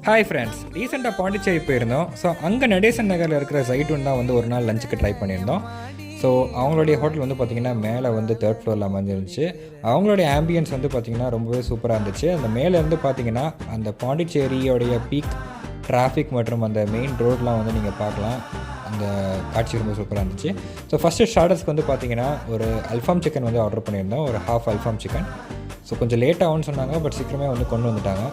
Hi friends, ரீசெண்டாக பாண்டிச்சேரி போயிருந்தோம். So அங்கே நடேசன் நகரில் இருக்கிற Zaitoon தான் வந்து ஒரு நாள் லஞ்சுக்கு ட்ரை பண்ணியிருந்தோம். ஸோ அவங்களுடைய ஹோட்டல் வந்து பார்த்திங்கன்னா மேலே வந்து 3rd ஃப்ளோரில் அமைஞ்சிருந்துச்சு. அவங்களுடைய ஆம்பியன்ஸ் வந்து பார்த்திங்கன்னா ரொம்பவே சூப்பராக இருந்துச்சு. அந்த மேலேருந்து பார்த்திங்கன்னா அந்த பாண்டிச்சேரியோடைய பீக் டிராஃபிக் மற்றும் அந்த மெயின் ரோடெலாம் வந்து நீங்கள் பார்க்கலாம். அந்த காட்சி ரொம்ப சூப்பராக இருந்துச்சு. ஸோ ஃபஸ்ட்டு ஸ்டார்டர்ஸ்க்கு வந்து பார்த்திங்கன்னா ஒரு அல்ஃபாம் சிக்கன் வந்து ஆர்டர் பண்ணியிருந்தோம், ஒரு ஹாஃப் அல்ஃபாம் சிக்கன். ஸோ கொஞ்சம் லேட் ஆகும்னு சொன்னாங்க, பட் சீக்கிரமே வந்து கொண்டு வந்துட்டாங்க.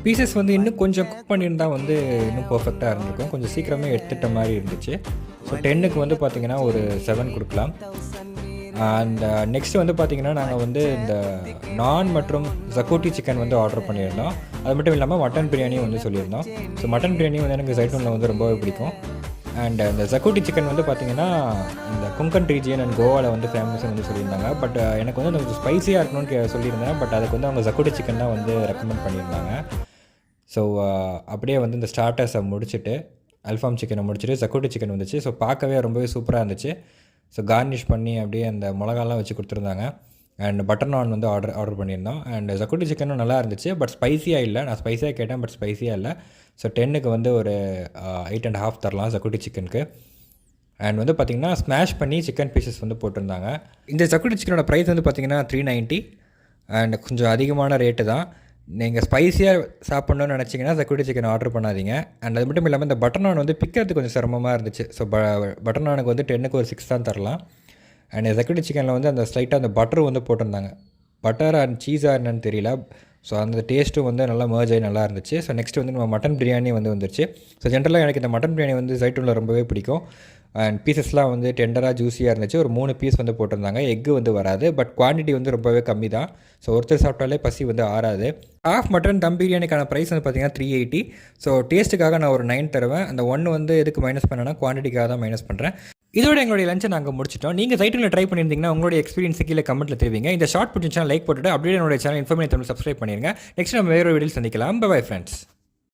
பீசஸ் வந்து இன்னும் கொஞ்சம் குக் பண்ணியிருந்தால் வந்து இன்னும் பர்ஃபெக்டாக இருந்திருக்கும். கொஞ்சம் சீக்கிரமே எடுத்துகிட்ட மாதிரி இருந்துச்சு. ஸோ 10க்கு வந்து பார்த்திங்கன்னா ஒரு 7 கொடுக்கலாம். அண்ட் நெக்ஸ்ட்டு வந்து பார்த்திங்கன்னா நாங்கள் வந்து இந்த நான் மற்றும் Xcuti சிக்கன் வந்து ஆர்டர் பண்ணியிருந்தோம். அது மட்டும் இல்லாமல் மட்டன் பிரியாணியும் வந்து சொல்லியிருந்தோம். ஸோ மட்டன் பிரியாணி வந்து எனக்கு Zaitoonல வந்து ரொம்பவே பிடிக்கும். அண்ட் இந்த Xcuti சிக்கன் வந்து பார்த்திங்கன்னா இந்த கொங்கன் ரீஜியன் அண்ட் கோவாவில் வந்து ஃபேமஸ் வந்து சொல்லியிருந்தாங்க. பட் எனக்கு வந்து கொஞ்சம் ஸ்பைஸியாக இருக்கணும்னு சொல்லியிருந்தேன். பட் அதுக்கு வந்து அவங்க Xcuti சிக்கன் தான் வந்து ரெக்கமெண்ட் பண்ணியிருந்தாங்க. ஸோ அப்படியே வந்து இந்த ஸ்டார்டர்ஸை முடிச்சுட்டு அல்ஃபாம் சிக்கனை முடிச்சுட்டு Xcuti சிக்கன் வந்துச்சு. ஸோ பார்க்கவே ரொம்பவே சூப்பராக இருந்துச்சு. ஸோ கார்னிஷ் பண்ணி அப்படியே அந்த மிளகாலாம் வச்சு கொடுத்துருந்தாங்க. அண்ட் பட்டர் நான் வந்து ஆர்டர் பண்ணியிருந்தோம். அண்ட் Xcuti சிக்கனும் நல்லா இருந்துச்சு, பட் ஸ்பைஸியாக இல்லை. நான் ஸ்பைஸியாக கேட்டேன், பட் ஸ்பைஸியாக இல்லை. ஸோ 10க்கு வந்து ஒரு 8.5 தரலாம் Xcuti சிக்கனுக்கு. அண்ட் வந்து பார்த்திங்கன்னா ஸ்மாஷ் பண்ணி சிக்கன் பீசஸ் வந்து போட்டிருந்தாங்க. இந்த Xcuti சிக்கனோட ப்ரைஸ் வந்து பார்த்திங்கன்னா 390. அண்ட் கொஞ்சம் அதிகமான ரேட்டு தான். நீங்கள் ஸ்பைஸியாக சாப்பிட்ணுன்னு நினச்சிங்கன்னா Xcuti சிக்கன் ஆர்டர் பண்ணாதீங்க. அண்ட் அது மட்டும் இல்லாமல் இந்த பட்டர் நான் வந்து பிக்கிறது கொஞ்சம் சிரமமாக இருந்துச்சு. ஸோ பட்டர் நானுக்கு வந்து 10க்கு ஒரு 6 தான் தரலாம். அண்ட் Xcuti சிக்கனில் வந்து அந்த ஸ்லைட்டாக அந்த பட்டர் வந்து போட்டிருந்தாங்க. பட்டர் அண்ட் சீஸாக என்னன்னு தெரியல. ஸோ அந்த டேஸ்ட்டும் வந்து நல்லா மர்ஜ் ஆகி நல்லா இருந்துச்சு. ஸோ நெக்ஸ்ட் வந்து நம்ம மட்டன் பிரியாணி வந்து வந்துருச்சு. ஸோ ஜென்ரலாக எனக்கு இந்த மட்டன் பிரியாணி வந்து Zaitoonல ரொம்பவே பிடிக்கும். அண்ட் பீசஸ்லாம் வந்து டெண்டராக ஜூஸியாக இருந்துச்சு. ஒரு 3 பீஸ் வந்து போட்டிருந்தாங்க. எக்கு வந்து வராது, பட் குவான்டிட்டி வந்து ரொம்பவே கம்மி தான். ஸோ ஒருத்தர் சாப்பிட்டாலே பசி வந்து ஆறாது. ஹாஃப் மட்டன் தம் பிரியாணிக்கான ப்ரைஸ் வந்து பார்த்திங்கன்னா 380. ஸோ டேஸ்ட்டுக்காக நான் ஒரு 9 தருவேன். அந்த 1 வந்து எதுக்கு மைனஸ் பண்ணேன்னா குவான்டிட்டிக்காக தான் மைனஸ் பண்ணுறேன். இதோட எங்களுடைய லஞ்சை நாங்கள் முடிச்சிட்டோம். நீங்கள் Zaitoonல ட்ரை பண்ணியிருந்தீங்கன்னா உங்களுடைய எக்ஸ்பீரியன்ஸ் கீழே கமெண்ட்டில் தெரிவிங்க. இந்த ஷார்ட் பிடிச்சிருந்துச்சுன்னா லைக் போட்டுட்டு அப்படியே என்னோட சேனல் இன்ஃபர்மேஷன் சப்ஸ்கிரைப் பண்ணிடுங்க. நெக்ஸ்ட் நம்ம வேறு வீடியோவில் சந்திக்கலாம். Bye friends.